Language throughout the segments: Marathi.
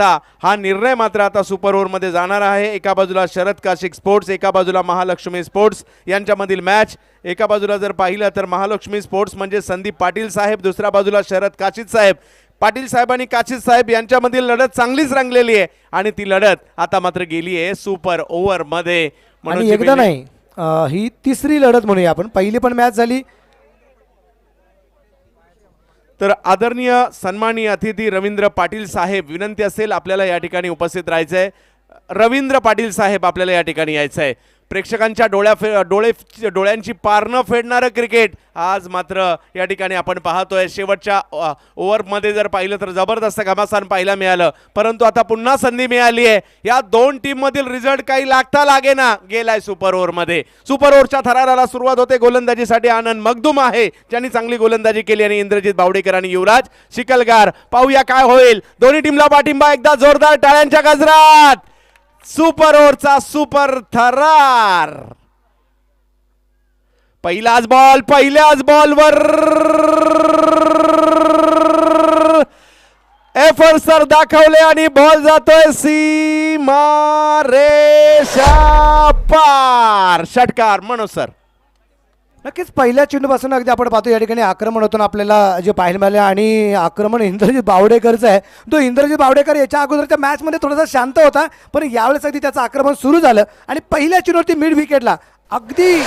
आता हा निर्णय मात्र आता सुपर ओव्हरमध्ये जाणार आहे। एका बाजूला शरद काशिक स्पोर्ट्स, एका बाजूला महालक्ष्मी स्पोर्ट्स यांच्यामधील मॅच। एका बाजूला जर पाहिलं तर महालक्ष्मी स्पोर्ट्स म्हणजे संदीप पाटील साहेब, दुसऱ्या बाजूला शरद काशिक साहेब। पाटील साहेब आणि काशिक साहेब यांच्यामधील लढत चांगलीच रंगलेली आहे आणि ती लढत आता मात्र गेली आहे सुपर ओव्हरमध्ये। आणि एकदा नाही, ही तिसरी लढत म्हणूया आपण। पहिली पण मॅच झाली तर आदरणीय सन्माननीय अतिथी रवींद्र पाटील साहेब, विनंती असेल आपल्याला या ठिकाणी उपस्थित राहायचं आहे। रवींद्र पाटील साहेब आपल्याला या ठिकाणी यायचं आहे। प्रेक्षकांच्या डोळ्यांची पारणं फेडणारं क्रिकेट आज मात्र या ठिकाणी आपण पाहतोय। शेवटच्या ओव्हरमध्ये जर पाहिलं तर जबरदस्त घमासान पाहायला मिळालं, परंतु आता पुन्हा संधी मिळाली आहे। या दोन टीममधील रिझल्ट काही लागता लागेना गेलाय सुपर ओव्हरमध्ये। सुपर ओव्हरच्या थराराला सुरुवात होते। गोलंदाजीसाठी आनंद मखदूम आहे ज्यांनी चांगली गोलंदाजी केली आणि इंद्रजित बावडेकर आणि युवराज शिकलगार। पाहूया काय होईल। दोन्ही टीमला पाठिंबा, एकदा जोरदार टाळ्यांच्या गजरात। सुपर ओव्हरचा सुपर थरार। पहिल्याच बॉलवर एफर्ट सर दाखवले आणि बॉल जातोय सीमा रेषा पार। षटकार मनोज सर। नक्कीच पहिल्या चेंडूपासून अगदी आपण पाहतो या ठिकाणी आक्रमण होताना आपल्याला जे पाहायला मिळाले आणि आक्रमण इंद्रजित बावडेकरचं आहे। तो इंद्रजित बावडेकर याच्या अगोदरच्या मॅचमध्ये थोडासा शांत होता, पण यावेळेस अगदी त्याचं आक्रमण सुरू झालं आणि पहिल्या चेंडूवरती मिड विकेटला अगदी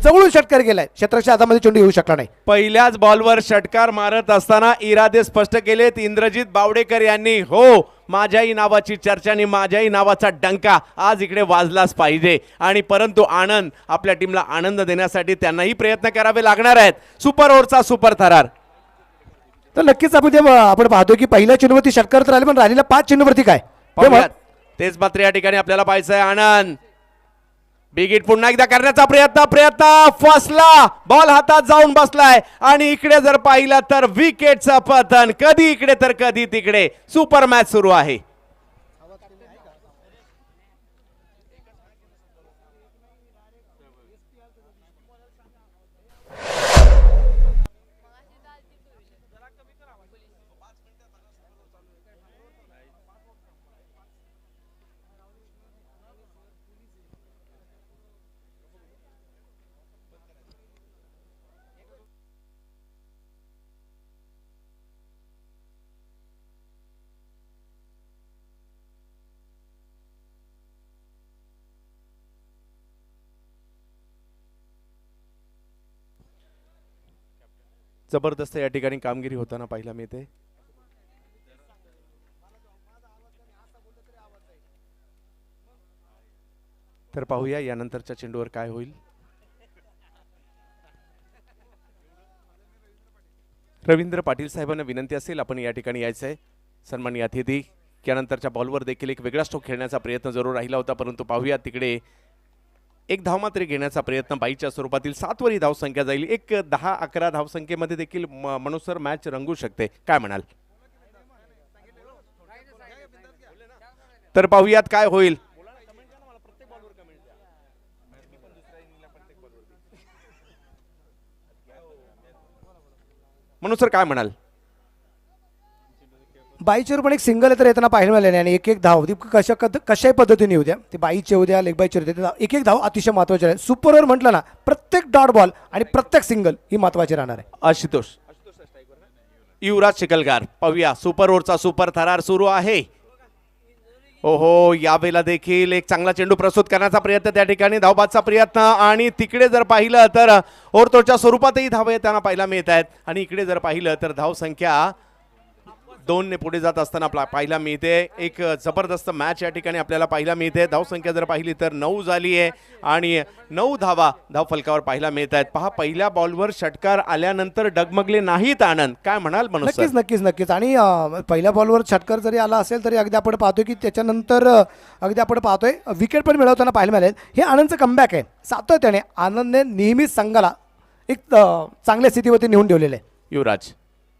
जवळून षटकार गेलाय। क्षेत्राच्या हातामध्ये चेंडू येऊ शकला नाही। पहिल्याच बॉलवर षटकार मारत असताना इरादे स्पष्ट केलेत इंद्रजित बावडेकर यांनी। हो, माझ्याही नावाची चर्चा आणि माझ्याही नावाचा डंका आज इकडे वाजलाच पाहिजे आणि परंतु आनंद आपल्या टीमला आनंद देण्यासाठी त्यांनाही प्रयत्न करावे लागणार आहेत। सुपर ओव्हरचा सुपर थरार। तर नक्कीच आपण पाहतो की पहिल्या चेंडूवरती षटकार तर आले, पण राहिलेल्या 5 चेंडूवरती काय तेच मात्र या ठिकाणी आपल्याला पाहायचं आहे। आनंद बिग हिट पुन्हा एकदा करण्याचा प्रयत्न फसला, बॉल हातात जाऊन बसलाय आणि इकडे जर पाहिलं तर विकेटचं पतन। कधी इकडे तर कधी तिकडे सुपर मॅच सुरू आहे। जबरदस्त या ठिकाणी कामगिरी होताना पाहायला मिळते। तर पाहूया यानंतरच्या चेंडूवर काय होईल। रवींद्र पाटील साहेबांना विनंती असेल आपण या ठिकाणी यायचं आहे। सन्माननीय अतिथी, यानंतरच्या बॉलवर देखील एक वेगळा स्ट्रोक खेळण्याचा प्रयत्न जरूर राहिला होता, परंतु पाहूया तिकडे एक धाव मात्र घेण्याचा प्रयत्न बाईच्या स्वरूपातील 7 वरी धावसंख्या जाईल। एक 10-11 धावसंख्येमध्ये देखील मनोज सर मॅच रंगू शकते, काय म्हणाल? तर पाहूयात काय होईल। मनोज सर काय म्हणाल? बाईचेवर पण एक सिंगल तर येताना पाहायला मिळाले आणि एक धाव ती कशाही पद्धतीने येऊ द्या, ते बाईचे येऊ द्या लेग बाईचे येऊ द्या, एक धाव अतिशय महत्त्वाची आहे। सुपर ओव्हर म्हटलं ना, प्रत्येक डॉट बॉल आणि प्रत्येक सिंगल ही महत्त्वाची राहणार आहे। आशुतोष युवराज शिकलगार। पाहूया सुपर ओव्हरचा सुपर थरार सुरू आहे। ओहो, यावेळेला देखील एक चांगला चेंडू प्रस्तुत करण्याचा प्रयत्न, त्या ठिकाणी धावबादचा प्रयत्न आणि तिकडे जर पाहिलं तर ओव्हरतोडच्या स्वरूपातही धावा येताना पाहायला मिळत आहेत आणि इकडे जर पाहिलं तर धावसंख्या 2 ने पुढे जात असताना पाहायला मिळते। एक जबरदस्त मॅच या ठिकाणी आपल्याला पाहायला मिळते। धावसंख्या जर पाहिली तर 9 झाली आहे आणि 9 धावा धाव फलकावर पाहायला मिळत आहेत। पहा, पहिल्या बॉलवर षटकार आल्यानंतर डगमगले नाहीत आनंद, काय म्हणाल मनोज सर? नक्कीच आणि पहिल्या बॉलवर षटकार जरी आला असेल तरी अगदी आपण पाहतोय की त्याच्यानंतर अगदी आपण पाहतोय विकेट पण मिळवताना पाहायला मिळाले। हे आनंदचं कमबॅक आहे। सातत्याने आनंदने नेहमीच संघाला एक चांगल्या स्थितीवरती नेऊन ठेवलेले आहे। युवराज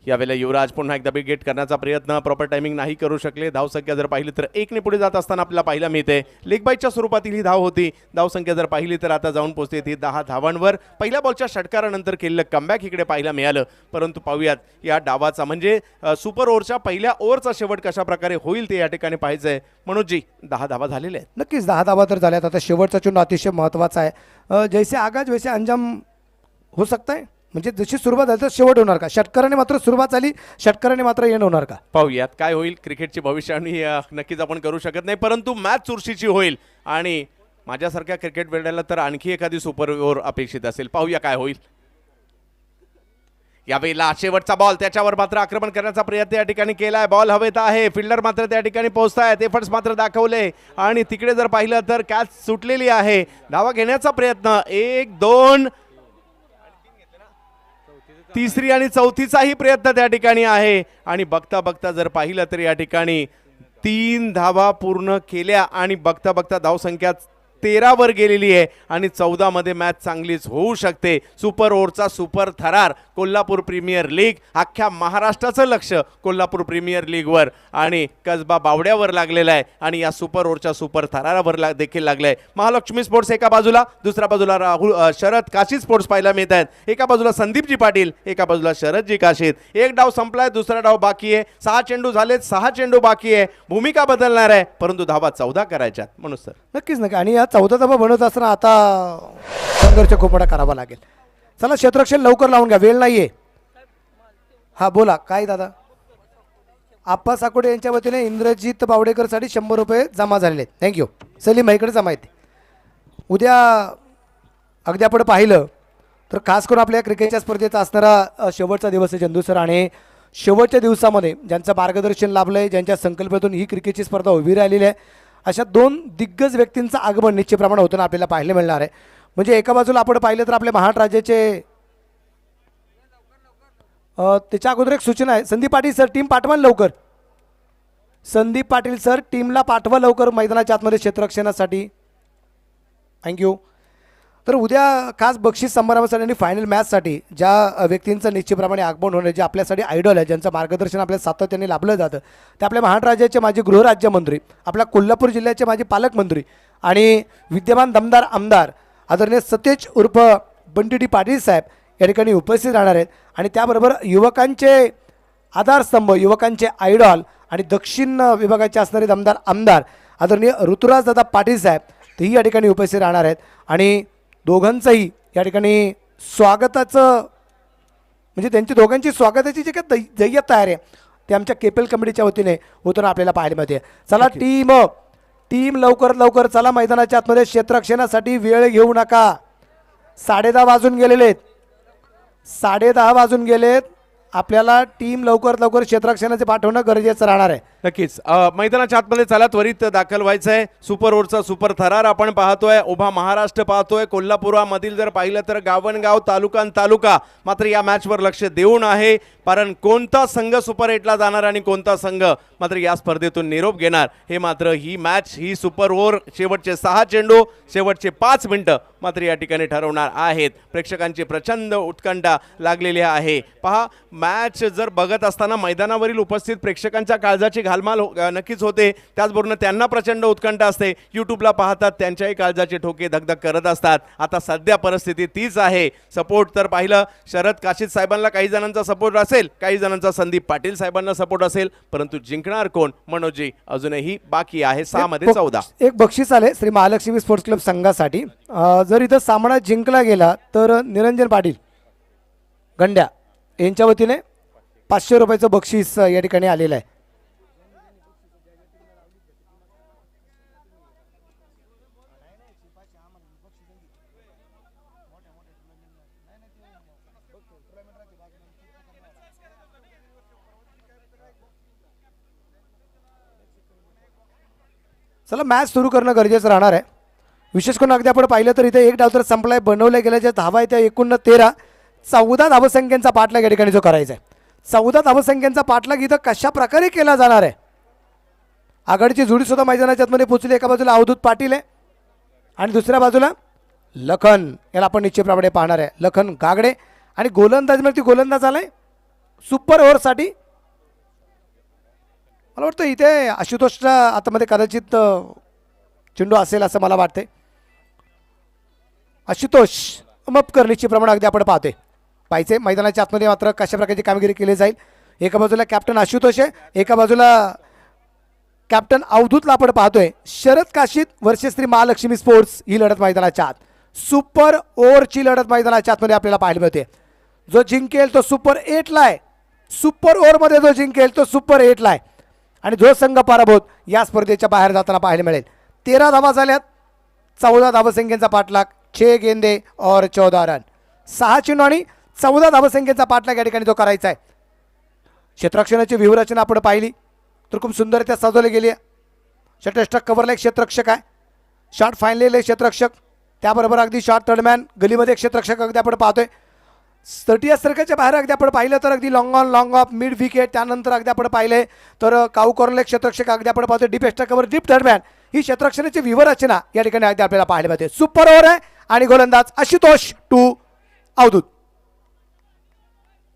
यावेळेला युवराज पुन्हा एकदा बिग गेट करण्याचा प्रयत्न, प्रॉपर टायमिंग नाही करू शकले. धावसंख्या जर पाहिली तर 1ने पुढे जात असताना आपल्याला पाहायला मिळते. लेग बाईच्या स्वरूपातील ही धाव होती. धावसंख्या जर पाहिली तर आता जाऊन पोहोचते ती 10 धावांवर. पहिल्या बॉलच्या षटकारानंतर केलेलं कमबॅक इकडे पाहायला मिळालं. परंतु पाहूयात या डावाचा म्हणजे सुपर ओव्हरच्या पहिल्या ओव्हरचा शेवट कशा प्रकारे होईल ते या ठिकाणी पाहायचं आहे. मनोजजी 10 धावा झालेल्या आहेत. नक्कीच 10 धावा तर झाल्यात. आता शेवटचा चेंडू अतिशय महत्त्वाचा आहे. जैसे आगाज वैसे अंजाम हो सकता है. म्हणजे जशी सुरुवात झाली तर शेवट होणार का? षटकाराने मात्र सुरुवात झाली, षटकाराने मात्र एंड होणार का? पाहूयात काय होईल. क्रिकेटची भविष्यवाणी नक्कीच आपण करू शकत नाही, परंतु मॅच चुरशीची होईल आणि माझ्यासारख्या क्रिकेट वेळेला तर आणखी एखादी सुपर ओव्हर अपेक्षित असेल. पाहूया काय होईल. यावेळेला शेवटचा बॉल, त्याच्यावर मात्र आक्रमण करण्याचा प्रयत्न या ठिकाणी केलाय. बॉल हवेत आहे, फिल्डर मात्र त्या ठिकाणी पोहोचतायत, एफर्ट्स मात्र दाखवले आणि तिकडे जर पाहिलं तर कॅच सुटलेली आहे. धावा घेण्याचा प्रयत्न 1 2 तिसरी आणि चौथीचाही प्रयत्न त्या ठिकाणी आहे आणि बघता बघता जर पाहिलं तर या ठिकाणी 3 धावा पूर्ण केल्या आणि बघता बघता धावसंख्या 13 वर गेलेली आहे आणि 14 मध्ये मॅच चांगलीच होऊ शकते. सुपर ओव्हरचा सुपर थरार कोल्हापूर प्रीमियर लीग, अख्ख्या महाराष्ट्राचं लक्ष कोल्हापूर प्रीमियर लीगवर आणि कसबा बावड्यावर लागलेला आहे आणि या सुपर ओव्हरच्या सुपर थरारावर देखील लागलाय. महालक्ष्मी स्पोर्ट्स एका बाजूला, दुसऱ्या बाजूला राहुल शरद काशीद स्पोर्ट्स पाहायला मिळत आहेत. एका बाजूला संदीपजी पाटील, एका बाजूला शरदजी काशीद. एक डाव संपलाय, दुसरा डाव बाकी आहे. 6 चेंडू झालेत, 6 चेंडू बाकी आहे. भूमिका बदलणार आहे परंतु धावा 14 करायच्यात. म्हणून सर नक्कीच नक्की. आणि या 14 धावा बनवत असताना आता संघर्ष खूप मोठा करावा लागेल. चला क्षेत्ररक्षण लवकर लावून घ्या, वेळ नाहीये. हा बोला काय दादा. आप्पा साकोडे यांच्या वतीने इंद्रजित बावडेकरसाठी 100 रुपये जमा झालेले. थँक्यू. सलीम भाईकडे जमा आहेत. उद्या अगदी आपण पाहिलं तर खास करून आपल्या क्रिकेटच्या स्पर्धेचा असणारा शेवटचा दिवस आहे चंदू सर. आणि शेवटच्या दिवसामध्ये ज्यांचं मार्गदर्शन लाभलं आहे, ज्यांच्या संकल्पनेतून ही क्रिकेटची स्पर्धा उभी राहिलेली आहे, अशा 2 दिग्गज व्यक्तींचं आगमन निश्चितप्रमाणे होताना आपल्याला पाहायला मिळणार आहे. म्हणजे एका बाजूला आपण पाहिलं तर आपल्या महाराष्ट्र राज्याचे त्याच्या अगोदर एक सूचना आहे. संदीप पाटील सर टीम पाठवा लवकर. संदीप पाटील सर टीमला पाठवा लवकर मैदानाच्या आतमध्ये क्षेत्ररक्षणासाठी. थँक्यू. तर उद्या खास बक्षीस समारंभासाठी आणि फायनल मॅचसाठी ज्या व्यक्तींचं निश्चितप्रमाणे आगमन होणं, जे आपल्यासाठी आयडॉल आहे, ज्यांचं मार्गदर्शन आपल्या सातत्याने लाभलं जातं, ते आपल्या महाराष्ट्र राज्याचे माजी गृहराज्यमंत्री, आपल्या कोल्हापूर जिल्ह्याचे माजी पालकमंत्री आणि विद्यमान दमदार आमदार आदरणीय सतेज उर्फ बंटी डी पाटील साहेब या ठिकाणी उपस्थित राहणार आहेत. आणि त्याबरोबर युवकांचे आधारस्तंभ, युवकांचे आयडॉल आणि दक्षिण विभागाचे असणारे दमदार आमदार आदरणीय ऋतुराज दादा पाटील साहेब तेही या ठिकाणी उपस्थित राहणार आहेत. आणि दोघांचंही या ठिकाणी स्वागताचं म्हणजे त्यांची दोघांची स्वागताची जी काही जय्यत तयारी आहे ते आमच्या केपल कमिटीच्या वतीने होताना आपल्याला पाहायला मिळते. चला टीम लवकर लवकर चला मैदानाच्या आतमध्ये क्षेत्ररक्षणासाठी. वेळ घेऊ नका. 10:30 वाजून गेलेले आहेत. 10:30 वाजून गेलेत. आपल्याला टीम लवकर लवकर क्षेत्ररक्षणाचे पाठवणं गरजेचं राहणार आहे. नक्कीच मैदानाच्या आतमध्ये चला त्वरित दाखल व्हायचं आहे. सुपर ओव्हरचा सुपर थरार आपण पाहतोय, उभा महाराष्ट्र पाहतोय. कोल्हापुरामधील जर पाहिलं तर गावनगाव, तालुका तालुका मात्र या मॅचवर लक्ष देऊन आहे. कारण कोणता संघ सुपर 8ला जाणार आणि कोणता संघ मात्र या स्पर्धेतून निरोप घेणार हे मात्र ही मॅच, ही सुपर ओव्हर, शेवटचे 6 चेंडू, शेवटचे 5 मिनिटं मात्र या ठिकाणी ठरवणार आहेत. प्रेक्षकांची प्रचंड उत्कंठा लागलेली आहे. पहा, मॅच जर बघत असताना मैदानावरील उपस्थित प्रेक्षकांच्या काळजाची घालमाल नक्कीच होते. त्याचबरोबर त्यांना प्रचंड उत्कंठा असते. यूट्यूबला पाहतात त्यांच्याही काळजाचे ठोके धगधग करत असतात. आता सध्या परिस्थिती तीच आहे. सपोर्ट तर पाहिलं शरद काशीद साहेबांना काही जणांचा सपोर्ट असेल, काही जणांचा संदीप पाटील साहेबांना सपोर्ट असेल, परंतु जिंकणार कोण मनोजी अजूनही बाकी आहे. 6 मध्ये 14. एक बक्षीस आले श्री महालक्ष्मी स्पोर्ट्स क्लब संघासाठी. जर इथं सामना जिंकला गेला तर निरंजन पाटील गंड्या यांच्या वतीने 500 रुपयाचं बक्षीस या ठिकाणी आलेलं आहे. चला मॅच सुरू करणं गरजेचं राहणार आहे. विशेष करून अगदी आपण पाहिलं तर इथे एक डाव तर संपलाय. बनवल्या गेल्याच्या धावा आहे त्या एकूण 13. 14 धावसंख्यांचा पाठलाग या ठिकाणी जो करायचा आहे. 14 धावसंख्यांचा पाठलाग इथं कशा प्रकारे केला जाणार आहे. आघाडीची जोडी सुद्धा मैदानाच्या आतमध्ये पोहोचली. एका बाजूला अवधूत पाटील आहे आणि दुसऱ्या बाजूला लखन, याला आपण निश्चितप्रमाणे पाहणार आहे. लखन गागडे आणि गोलंदाज ती गोलंदाज आलाय सुपर ओव्हरसाठी मला वाटतं इथे आशुतोषच्या आतमध्ये कदाचित चेंडू असेल असं मला वाटते. आशुतोष मपकर निश्चितप्रमाणे अगदी आपण पाहतोय. पाहिजे मैदानाच्या आतमध्ये मात्र कशा प्रकारची कामगिरी केली जाईल. एका बाजूला कॅप्टन आशुतोष आहे, एका बाजूला कॅप्टन अवधूतला आपण पाहतोय. शरद काशीद वर्सेस श्री महालक्ष्मी स्पोर्ट्स ही लढत मैदानाच्या आत. सुपर ओव्हरची लढत मैदानाच्या आतमध्ये आपल्याला पाहायला मिळते. जो जिंकेल तो सुपर 8ला आहे. सुपर ओव्हरमध्ये जो जिंकेल तो सुपर 8ला आहे आणि जो संघ पराभूत या स्पर्धेच्या बाहेर जाताना पाहायला मिळेल. 13 धावा झाल्यात, 14 धावसंख्येचा पाठलाग, 6 गेंदे और 14 रन. 6 चेंडू आणि 14 धावसंख्येचा पाठलाग या ठिकाणी तो करायचा आहे. क्षेत्ररक्षणाची व्यूहरचना आपण पाहिली तर खूप सुंदररित्या सजवली गेली आहे. षटष्टक कव्हरला एक क्षेत्ररक्षक आहे, शॉट फायनल एक क्षेत्ररक्षक, त्याबरोबर अगदी शॉट थर्डमॅन गलीमध्ये एक क्षेत्ररक्षक अगदी आपण पाहतोय. 30 सर्कलच्या बाहेर अगदी आपण पाहिलं तर अगदी long on long of mid wicket, त्यानंतर अगदी आपण पाहिले तर काऊ कॉर्नर एक क्षेत्ररक्षक अगदी आपण पाहतोय. Deep extra cover deep third man ही क्षेत्ररक्षणाची व्यूहरचना या ठिकाणी अगदी आपल्याला पाहायला मिळते. सुपर ओव्हर आहे आणि गोलंदाज आशुतोष टू अवधूत.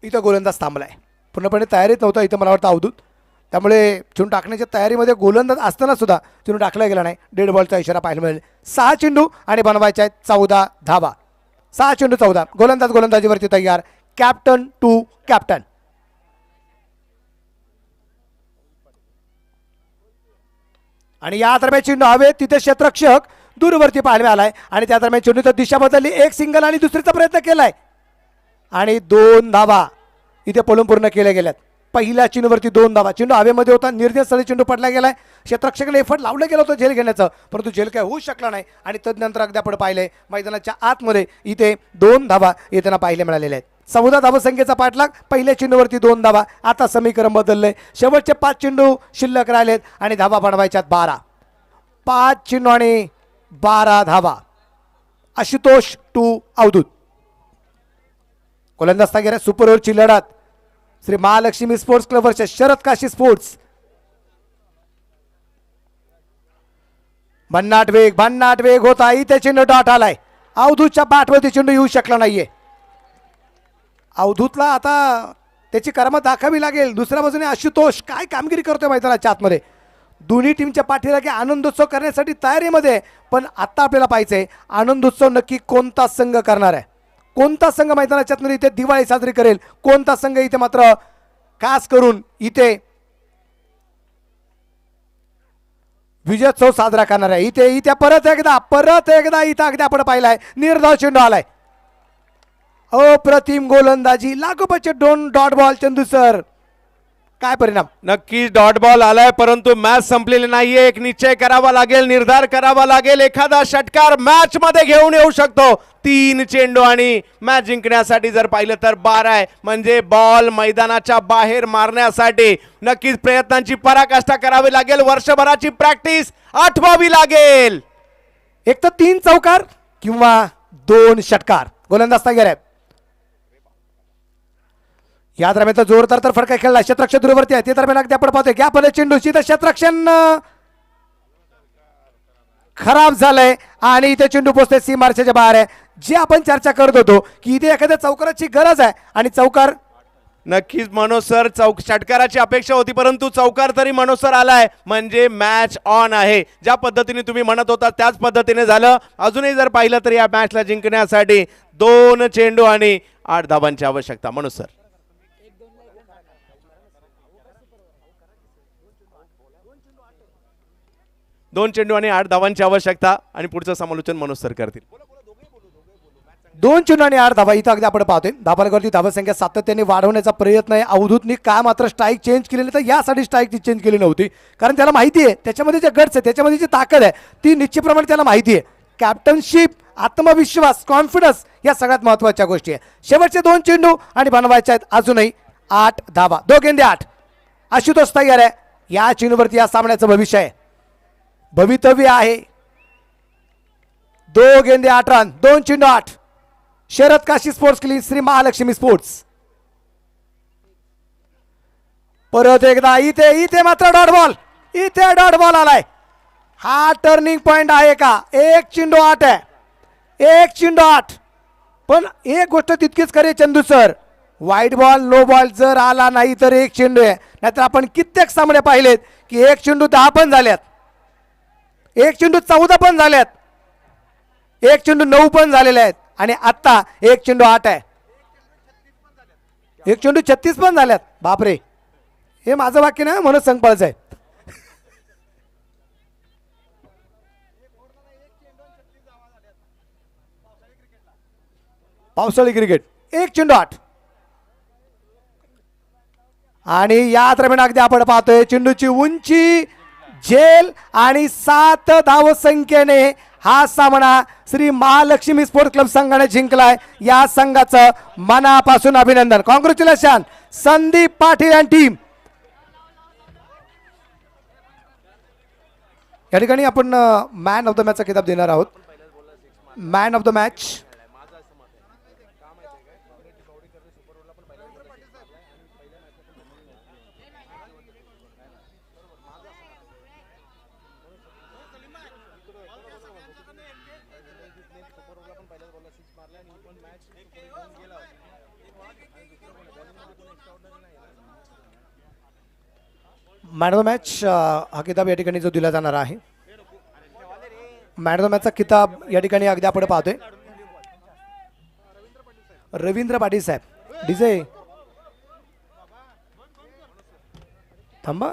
इथं गोलंदाज थांबलाय, पूर्णपणे तयारीत नव्हता इथं मला वाटतं अवधूत, त्यामुळे चेंडू टाकण्याच्या तयारीमध्ये गोलंदाज असताना सुद्धा चेंडू टाकला गेला नाही. डेड बॉलचा इशारा पाहायला मिळेल. 6 चेंडू आणि बनवायचे आहेत 14 धावा. 6 चेंडू 14. गोलंदाज गोलंदाजीवरती तयार. Captain to captain. आणि या दरम्यान चेंडू हवे तिथे क्षेत्ररक्षक दूरवरती पाहायला आलाय आणि त्या दरम्यान चेंडूची दिशा बदलली. एक सिंगल आणि दुसरीचा प्रयत्न केलाय आणि 2 धावा इथे पळून पूर्ण केल्या गेल्यात. पहिल्या चेंडूवरती 2 धावा. चेंडू हवेमध्ये होता, निर्णय स्थळी चेंडू पडला गेलाय. क्षेत्ररक्षकाने एफर्ट लावलं गेलं होतं झेल घेण्याचं, परंतु झेल काय होऊ शकला नाही आणि तदनंतर अगदी आपण पाहिलंय मैदानाच्या आतमध्ये इथे 2 धावा येताना पाहिले मिळालेल्या आहेत. 14 धावसंख्येचा पाठलाग. पहिल्या चेंडूवरती 2 धावा. आता समीकरण बदललंय. शेवटचे 5 चेंडू शिल्लक राहिलेत आणि धावा बनवायच्यात 12. 5 चेंडू आणि 12 धावा. आशुतोष टू अवधूत. गोलंदाज गेल्या सुपर ओव्हरची लढत Shri Mahalakshmi sports club versus Sharad Kashi sports. भन्नाट वेग होता. इथे चेंडू डॉट आलाय. अवधूतच्या बॅटवरती चेंडू येऊ शकला नाहीये. अवधूतला आता त्याची करामत दाखवावी लागेल. दुसऱ्या बाजूने आशुतोष काय कामगिरी करतोय मैदानाच्या आतमध्ये. दोन्ही टीमच्या पाठीलागे आनंदोत्सव करण्यासाठी तयारीमध्ये, पण आता आपल्याला पाहिजे आनंदोत्सव नक्की कोणता संघ करणार आहे, कोणता संघ मैदानाच्या आतमध्ये इथे दिवाळी साजरी करेल, कोणता संघ इथे मात्र खास करून इथे विजयोत्सव साजरा करणार आहे. इथे परत एकदा इथं अगदी आपण पाहिलाय निर्धाव चेंडू आलाय. अप्रतिम गोलंदाजी, लागोपाठचे 2 डॉट बॉल. चंदू सर काय परिणाम. नक्कीच डॉट बॉल आलाय, परंतु मॅच संपलेली नाहीये. एक निश्चय करावा लागेल, निर्धार करावा लागेल. एखादा षटकार मॅच मध्ये घेऊन येऊ शकतो. 3 चेंडू आणि मॅच जिंकण्यासाठी जर पाहिलं तर 12 आहे, म्हणजे बॉल मैदानाच्या बाहेर मारण्यासाठी नक्कीच प्रयत्नांची पराकाष्ठा करावी लागेल. वर्षभराची प्रॅक्टिस आठवावी लागेल. एक तर 3 चौकार किंवा 2 षटकार. गोलंदाज तयार आहे. या दरम्यान जोरदार तर फटका खेळला. क्षेत्ररक्षक दूरवरती आहे. ते दरम्यान अगदी आपण पाहतोय गॅप आले चेंडू. इथं क्षेत्ररक्षण खराब झालंय आणि इथे चेंडू पोहोचते सीमारेषेच्या बाहेर आहे. जे आपण चर्चा करत होतो की इथे एखाद्या चौकाराची गरज आहे आणि चौकार नक्कीच मनोज सर षटकाराची अपेक्षा होती, परंतु चौकार तरी मनोज सर आलाय, म्हणजे मॅच ऑन आहे. ज्या पद्धतीने तुम्ही म्हणत होता त्याच पद्धतीने झालं. अजूनही जर पाहिलं तर या मॅचला जिंकण्यासाठी 2 चेंडू आणि 8 धावांची आवश्यकता. मनोज सर 2 चेंडू आणि 8 धावांची आवश्यकता आणि पुढचं समालोचन मनोज सर करतील. 2 चेंडू आणि 8 धावा. इथं अगदी आपण पाहतोय धाबांवरती धावसंख्या सातत्याने वाढवण्याचा प्रयत्न आहे. अवधूतनी काय मात्र स्ट्राईक चेंज केली नाही, तर यासाठी स्ट्राईक ती चेंज केली नव्हती, कारण त्याला माहिती आहे त्याच्यामध्ये जे गट्स आहे, त्याच्यामध्ये जी ताकद आहे ती निश्चितप्रमाणे त्याला माहिती आहे. कॅप्टनशिप, आत्मविश्वास, कॉन्फिडन्स या सगळ्यात महत्त्वाच्या गोष्टी आहे. शेवटचे 2 चेंडू आणि बनवायचे आहेत अजूनही 8 धावा. 2 गेंदे 8. आशुतोष तयार आहे. या चेंडूवरती या सामन्याचं भविष्य आहे, भवितव्य आहे. 2 गेंदे 8 रन. 2 चेंडू 8. Sharad Kashi sports club Shri Mahalakshmi sports. परत एकदा इथे मात्र डॉट बॉल. इथे डॉट बॉल आलाय. हा टर्निंग पॉइंट आहे का. 1 चेंडू 8 आहे. 1 चेंडू 8. पण एक गोष्ट तितकीच खरी Chandu sir, white ball no ball जर आला नाही तर एक चेंडू आहे, नाहीतर आपण कित्येक सामने पाहिलेत की एक चेंडू 10 पण झाल्यात, एक चेंडू 14 पण झाल्यात, एक चेंडू 9 पण झालेले आहेत आणि आता एक चेंडू 8 आहे, एक चेंडू 36 पण झाल्यात. बापरे, हे माझं वाक्य ना, म्हणून संकपाळचं आहे. पावसाळी क्रिकेट एक चेंडू 8 आणि या दरम्यान अगदी आपण पाहतोय चेंडूची उंची, झेल आणि 7 धावसंख्येने हा सामना श्री महालक्ष्मी स्पोर्ट्स क्लब संघाने जिंकलाय. या संघाचं मनापासून अभिनंदन. Congratulation Sandeep Patil and team. या ठिकाणी आपण मॅन ऑफ द मॅचचा किताब देणार आहोत. Man of the match man of the match हा किताब या ठिकाणी जो दिला जाणार आहे, मॅन ऑफ द मॅचचा किताब या ठिकाणी अगदी आपण पाहतोय रवींद्र पाटील साहेब. डीजे थांबा.